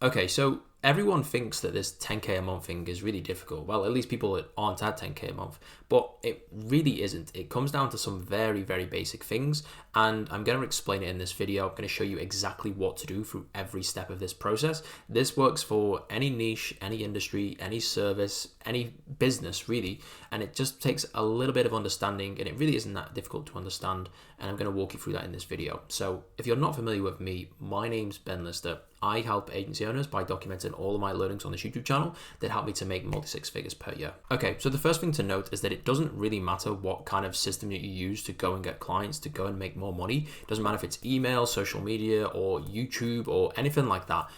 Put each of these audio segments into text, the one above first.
Okay, so everyone thinks that this 10K a month thing is really difficult. Well, at least people that aren't at 10K a month, but it really isn't. It comes down to some very, very basic things, and I'm going to explain it in this video. I'm going to show you exactly what to do through every step of this process. This works for any niche, any industry, any service, any business, really, and it just takes a little bit of understanding, and it really isn't that difficult to understand, and I'm going to walk you through that in this video. So if you're not familiar with me, my name's Ben Lister. I help agency owners by documenting all of my learnings on this YouTube channel that help me to make multi-six figures per year. Okay, so the first thing to note is that it doesn't really matter what kind of system that you use to go and get clients, to go and make more money. It doesn't matter if it's email, social media, or YouTube, or anything like that.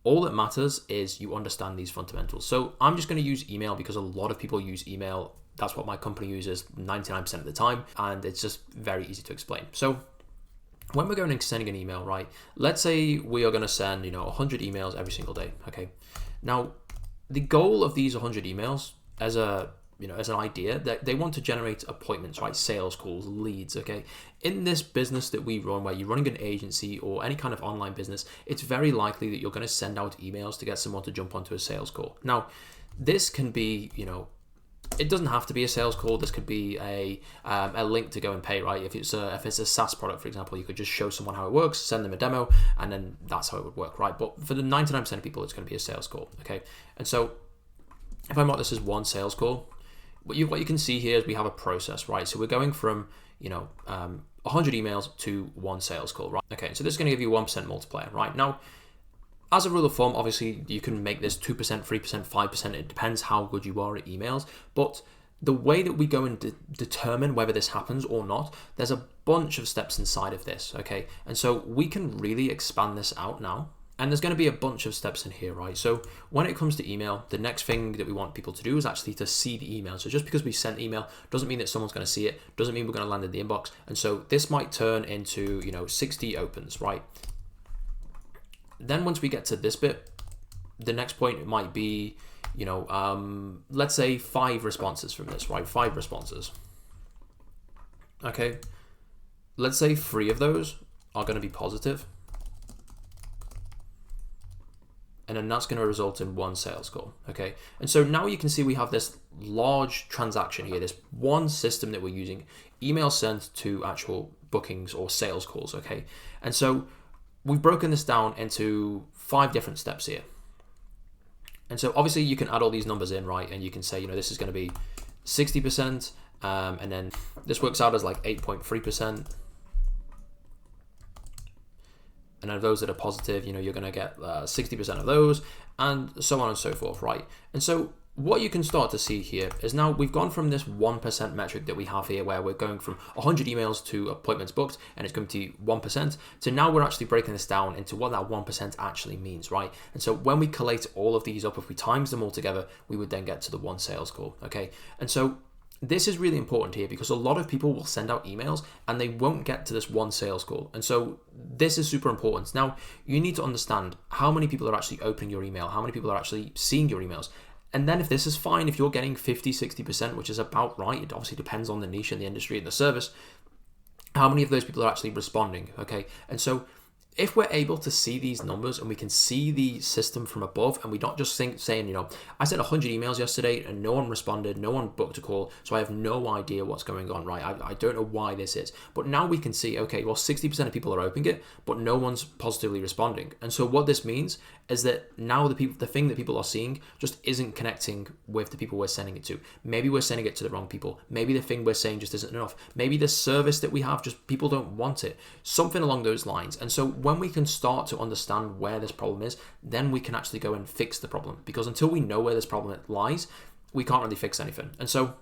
All that matters is you understand these fundamentals. So I'm just going to use email because a lot of people use email. That's what my company uses 99% of the time, and it's just very easy to explain. So when we're going and sending an email, right, let's say we are going to send, 100 emails every single day, okay? Now, the goal of these 100 emails as an idea, that they want to generate appointments, right? Sales calls, leads, okay? In this business that we run, where you're running an agency or any kind of online business, it's very likely that you're going to send out emails to get someone to jump onto a sales call. Now, this can be, it doesn't have to be a sales call. This could be a link to go and pay, right? If it's a SaaS product, for example, you could just show someone how it works, send them a demo, and then that's how it would work, right? But for the 99% of people, it's going to be a sales call, okay? And so if I mark this as one sales call, what you can see here is we have a process, right? So we're going from 100 emails to one sales call, right? Okay, so this is going to give you 1% multiplier, right? Now, as a rule of thumb, obviously, you can make this 2%, 3%, 5%. It depends how good you are at emails. But the way that we go and determine whether this happens or not, there's a bunch of steps inside of this, okay? And so we can really expand this out now. And there's going to be a bunch of steps in here, right? So when it comes to email, the next thing that we want people to do is actually to see the email. So just because we sent email doesn't mean that someone's going to see it, doesn't mean we're going to land in the inbox. And so this might turn into, 60 opens, right? Then once we get to this bit, the next point might be, let's say 5 responses from this, right? 5 responses. Okay. Let's say 3 of those are going to be positive. And then that's going to result in 1 sales call, okay? And so now you can see we have this large transaction here, this one system that we're using, email sent to actual bookings or sales calls, okay? And so we've broken this down into 5 different steps here. And so obviously you can add all these numbers in, right? And you can say, this is going to be 60%, and then this works out as like 8.3%. And then those that are positive, you're going to get 60% of those, and so on and so forth, right? And so what you can start to see here is now we've gone from this 1% metric that we have here, where we're going from 100 emails to appointments booked, and it's going to 1%, to now we're actually breaking this down into what that 1% actually means, right? And so when we collate all of these up, if we times them all together, we would then get to the 1 sales call, okay? And so this is really important here because a lot of people will send out emails and they won't get to this 1 sales call. And so this is super important. Now, you need to understand how many people are actually opening your email, how many people are actually seeing your emails. And then if this is fine, if you're getting 50, 60%, which is about right, it obviously depends on the niche and the industry and the service, how many of those people are actually responding, okay? And so if we're able to see these numbers and we can see the system from above, and we don't just saying, I sent 100 emails yesterday and no one responded, no one booked a call, so I have no idea what's going on, right? I don't know why this is. But now we can see, okay, well, 60% of people are opening it, but no one's positively responding. And so what this means is that now the thing that people are seeing just isn't connecting with the people we're sending it to. Maybe we're sending it to the wrong people. Maybe the thing we're saying just isn't enough. Maybe the service that we have, just people don't want it. Something along those lines. And so when we can start to understand where this problem is, then we can actually go and fix the problem. Because until we know where this problem lies, we can't really fix anything. And so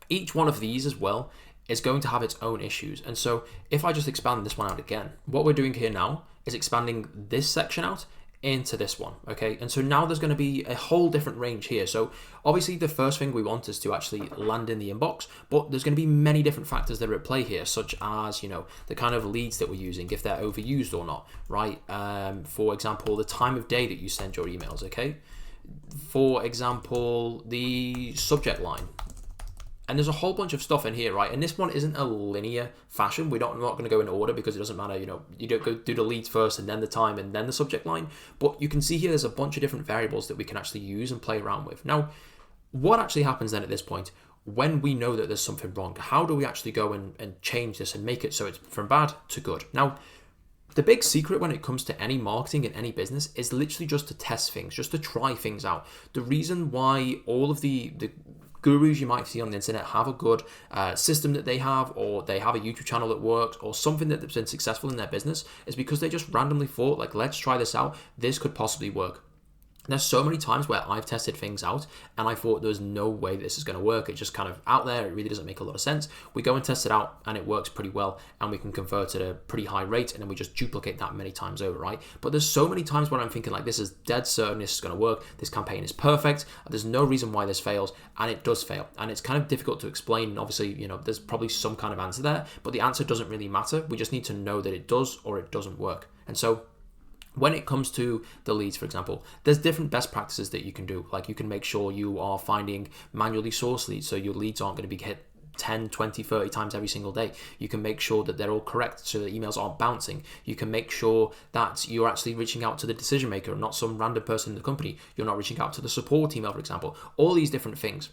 each one of these as well is going to have its own issues. And so if I just expand this one out again, what we're doing here now is expanding this section out into this one, okay? And so now there's going to be a whole different range here. So obviously the first thing we want is to actually land in the inbox, but there's going to be many different factors that are at play here, such as, the kind of leads that we're using, if they're overused or not, right? For example, the time of day that you send your emails, okay? For example, the subject line. And there's a whole bunch of stuff in here, right? And this one isn't a linear fashion. We're not going to go in order because it doesn't matter. You don't go do the leads first and then the time and then the subject line. But you can see here there's a bunch of different variables that we can actually use and play around with. Now, what actually happens then at this point when we know that there's something wrong? How do we actually go and change this and make it so it's from bad to good? Now, the big secret when it comes to any marketing and any business is literally just to test things, just to try things out. The reason why all of the gurus you might see on the internet have a good system that they have, or they have a YouTube channel that works, or something that's been successful in their business, is because they just randomly thought, like, let's try this out. This could possibly work. There's so many times where I've tested things out and I thought there's no way this is going to work. It's just kind of out there. It really doesn't make a lot of sense. We go and test it out and it works pretty well and we can convert at a pretty high rate, and then we just duplicate that many times over, right? But there's so many times where I'm thinking, like, this is dead certain this is going to work. This campaign is perfect. There's no reason why this fails, and it does fail. And it's kind of difficult to explain. Obviously, there's probably some kind of answer there, but the answer doesn't really matter. We just need to know that it does or it doesn't work. And so when it comes to the leads, for example, there's different best practices that you can do. Like, you can make sure you are finding manually sourced leads, so your leads aren't going to be hit 10, 20, 30 times every single day. You can make sure that they're all correct so the emails aren't bouncing. You can make sure that you're actually reaching out to the decision maker and not some random person in the company. You're not reaching out to the support email, for example. All these different things.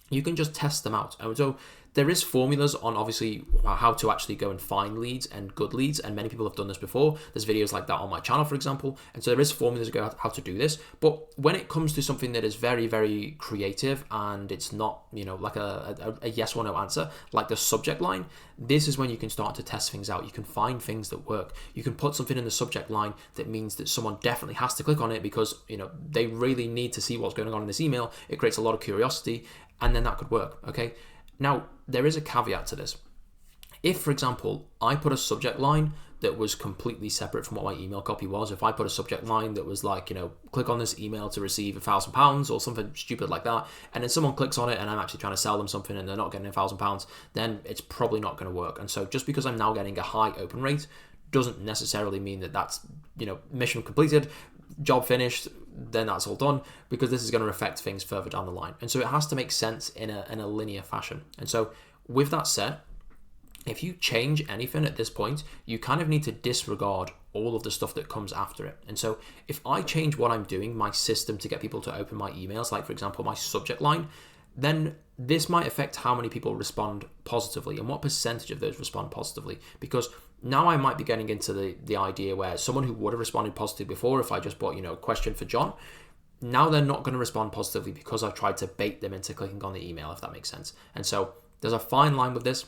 You can just test them out. And so there is formulas on obviously how to actually go and find leads and good leads, and many people have done this before. There's videos like that on my channel, for example, and so there is formulas to go how to do this. But when it comes to something that is very, very creative and it's not, like a yes or no answer, like the subject line, this is when you can start to test things out. You can find things that work. You can put something in the subject line that means that someone definitely has to click on it because they really need to see what's going on in this email. It creates a lot of curiosity, and then that could work. Okay. Now, there is a caveat to this. If, for example, I put a subject line that was completely separate from what my email copy was, if I put a subject line that was like, click on this email to receive £1,000 or something stupid like that, and then someone clicks on it and I'm actually trying to sell them something and they're not getting £1,000, then it's probably not going to work. And so just because I'm now getting a high open rate doesn't necessarily mean that that's, mission completed, job finished, then that's all done, because this is going to affect things further down the line. And so it has to make sense in a linear fashion. And so with that said, if you change anything at this point, you kind of need to disregard all of the stuff that comes after it. And so if I change what I'm doing, my system to get people to open my emails, like for example, my subject line, then this might affect how many people respond positively and what percentage of those respond positively. Because now I might be getting into the idea where someone who would have responded positively before, if I just bought, a question for John, now they're not going to respond positively because I've tried to bait them into clicking on the email, if that makes sense. And so there's a fine line with this.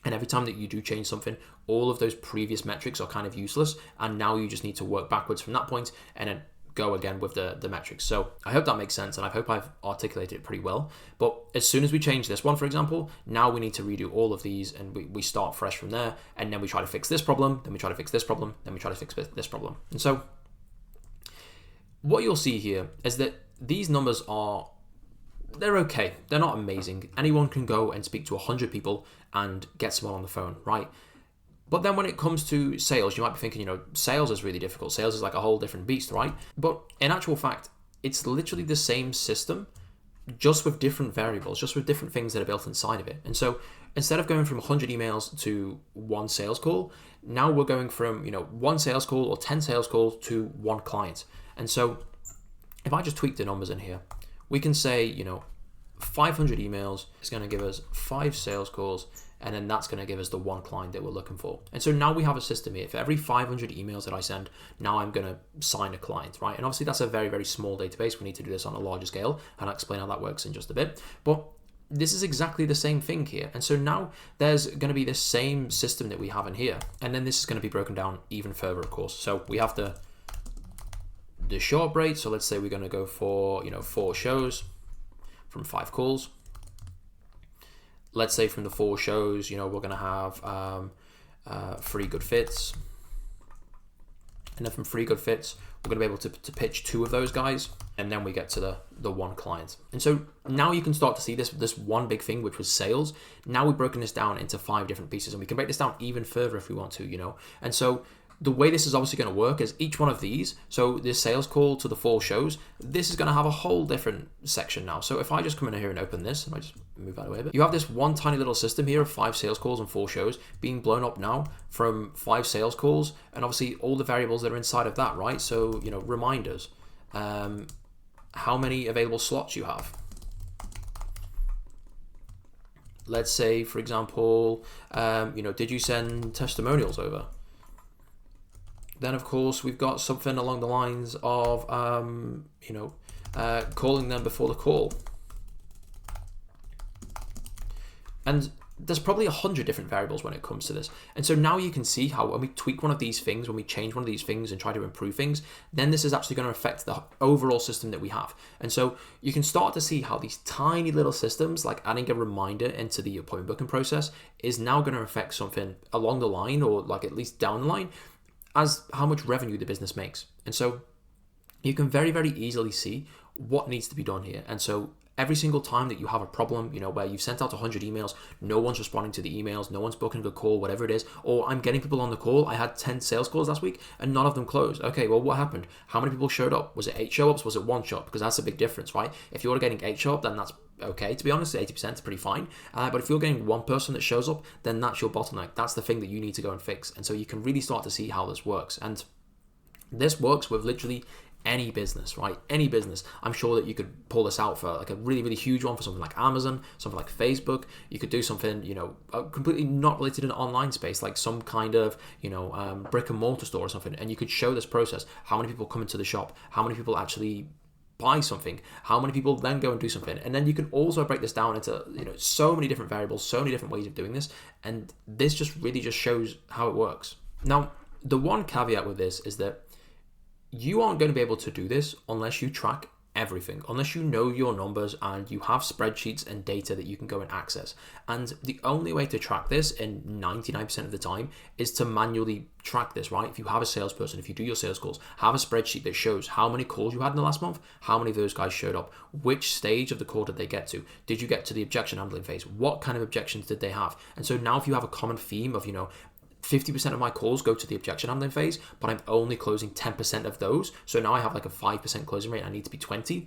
And every time that you do change something, all of those previous metrics are kind of useless. And now you just need to work backwards from that point and then go again with the metrics. So I hope that makes sense, and I hope I've articulated it pretty well. But as soon as we change this one, for example, now we need to redo all of these, and we start fresh from there, and then we try to fix this problem, then we try to fix this problem, then we try to fix this problem. And so what you'll see here is that these numbers they're okay. They're not amazing. Anyone can go and speak to 100 people and get someone on the phone, right? But then when it comes to sales, you might be thinking, sales is really difficult. Sales is like a whole different beast, right? But in actual fact, it's literally the same system, just with different variables, just with different things that are built inside of it. And so instead of going from 100 emails to one sales call, now we're going from, one sales call or 10 sales calls to one client. And so if I just tweak the numbers in here, we can say, 500 emails is going to give us 5 sales calls, and then that's going to give us the one client that we're looking for. And so now we have a system here. For every 500 emails that I send, now I'm going to sign a client, right? And obviously that's a very, very small database. We need to do this on a larger scale, and I'll explain how that works in just a bit. But this is exactly the same thing here. And so now there's going to be this same system that we have in here. And then this is going to be broken down even further, of course. So we have the short rate. So let's say we're going to go for, 4 shows from 5 calls. Let's say from the 4 shows, we're going to have 3 good fits. And then from 3 good fits, we're going to be able to pitch 2 of those guys. And then we get to the one client. And so now you can start to see this one big thing, which was sales. Now we've broken this down into 5 different pieces, and we can break this down even further if we want to, And so the way this is obviously going to work is each one of these, so this sales call to the 4 shows, this is going to have a whole different section now. So if I just come in here and open this, and I just move that away a bit, you have this one tiny little system here of 5 sales calls and 4 shows being blown up now from 5 sales calls, and obviously all the variables that are inside of that, right? So, reminders, how many available slots you have. Let's say, for example, did you send testimonials over? Then, of course, we've got something along the lines of, calling them before the call. And there's probably 100 different variables when it comes to this. And so now you can see how when we tweak one of these things, when we change one of these things and try to improve things, then this is actually going to affect the overall system that we have. And so you can start to see how these tiny little systems, like adding a reminder into the appointment booking process, is now going to affect something along the line, or like at least down the line, as how much revenue the business makes. And so you can very, very easily see what needs to be done here. And so every single time that you have a problem, where you've sent out 100 emails, no one's responding to the emails, no one's booking a call, whatever it is, or I'm getting people on the call. I had 10 sales calls last week and none of them closed. Okay, well, what happened? How many people showed up? Was it 8 show-ups? Was it 1 show-up? Because that's a big difference, right? If you're getting 8 show-up, then that's okay, to be honest. 80% is pretty fine. But if you're getting 1 person that shows up, then that's your bottleneck. That's the thing that you need to go and fix. And so you can really start to see how this works. And this works with literally any business, right? Any business. I'm sure that you could pull this out for like a really, really huge one for something like Amazon, something like Facebook. You could do something, completely not related to an online space, like some kind of, brick and mortar store or something. And you could show this process. How many people come into the shop? How many people actually buy something? How many people then go and do something? And then you can also break this down into, so many different variables, so many different ways of doing this. And this just really just shows how it works. Now, the one caveat with this is that you aren't going to be able to do this unless you track everything, unless you know your numbers and you have spreadsheets and data that you can go and access. And the only way to track this in 99% of the time is to manually track this, right? If you have a salesperson, if you do your sales calls, have a spreadsheet that shows how many calls you had in the last month, how many of those guys showed up, which stage of the call did they get to, did you get to the objection handling phase, what kind of objections did they have? And so now if you have a common theme of, 50% of my calls go to the objection handling phase, but I'm only closing 10% of those. So now I have like a 5% closing rate. I need to be 20.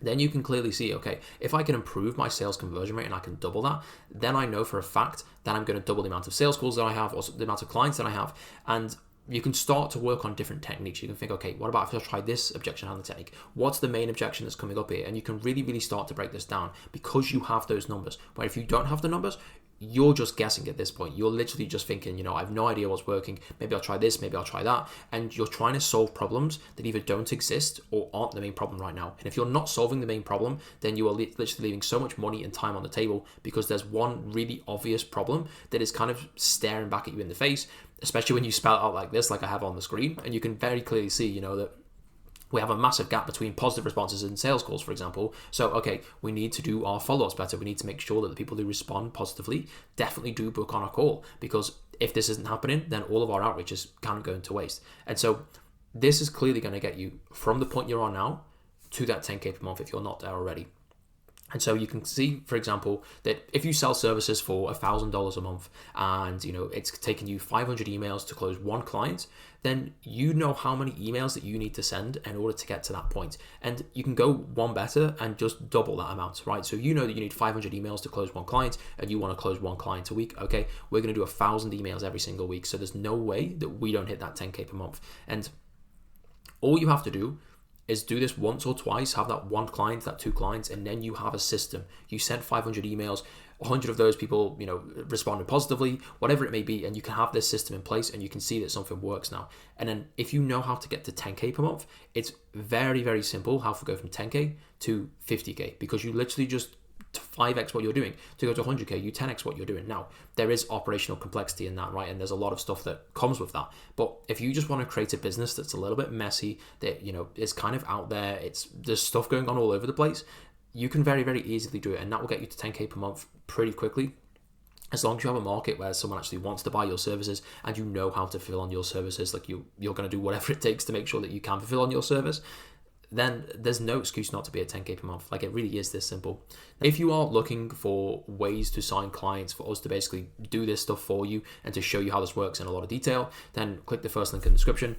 Then you can clearly see, okay, if I can improve my sales conversion rate and I can double that, then I know for a fact that I'm going to double the amount of sales calls that I have, or the amount of clients that I have. And you can start to work on different techniques. You can think, okay, what about if I try this objection handling technique? What's the main objection that's coming up here? And you can really, really start to break this down because you have those numbers. But if you don't have the numbers, you're just guessing at this point. You're literally just thinking, I have no idea what's working. Maybe I'll try this, maybe I'll try that. And you're trying to solve problems that either don't exist or aren't the main problem right now. And if you're not solving the main problem, then you are literally leaving so much money and time on the table because there's one really obvious problem that is kind of staring back at you in the face, especially when you spell it out like this, like I have on the screen. And you can very clearly see, that we have a massive gap between positive responses and sales calls, for example. So, okay, we need to do our follow-ups better. We need to make sure that the people who respond positively definitely do book on a call, because if this isn't happening, then all of our outreach is kind of going to waste. And so this is clearly going to get you from the point you're on now to that 10K per month if you're not there already. And so you can see, for example, that if you sell services for $1,000 a month and, it's taking you 500 emails to close 1 client, then you know how many emails that you need to send in order to get to that point. And you can go one better and just double that amount, right? So you know that you need 500 emails to close 1 client and you want to close 1 client a week. Okay, we're going to do 1,000 emails every single week. So there's no way that we don't hit that 10K per month. And all you have to do is do this once or twice, have that 1 client, that 2 clients, and then you have a system. You sent 500 emails, 100 of those people, responded positively, whatever it may be, and you can have this system in place and you can see that something works now. And then if you know how to get to 10K per month, it's very, very simple how to go from 10K to 50K, because you literally just 5x what you're doing. To go to 100K, you 10x what you're doing. Now, there is operational complexity in that, right? And there's a lot of stuff that comes with that. But if you just want to create a business that's a little bit messy, that, is kind of out there, there's stuff going on all over the place, you can very, very easily do it. And that will get you to 10K per month pretty quickly. As long as you have a market where someone actually wants to buy your services and you know how to fulfill on your services, like you're going to do whatever it takes to make sure that you can fulfill on your service, then there's no excuse not to be at 10K per month. Like, it really is this simple. If you are looking for ways to sign clients, for us to basically do this stuff for you and to show you how this works in a lot of detail, then click the first link in the description.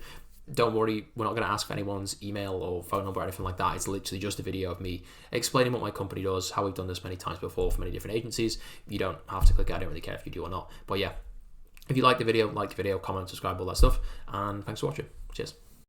Don't worry, we're not going to ask for anyone's email or phone number or anything like that. It's literally just a video of me explaining what my company does, how we've done this many times before for many different agencies. You don't have to click it. I don't really care if you do or not. But yeah, if you like the video, comment, subscribe, all that stuff. And thanks for watching. Cheers.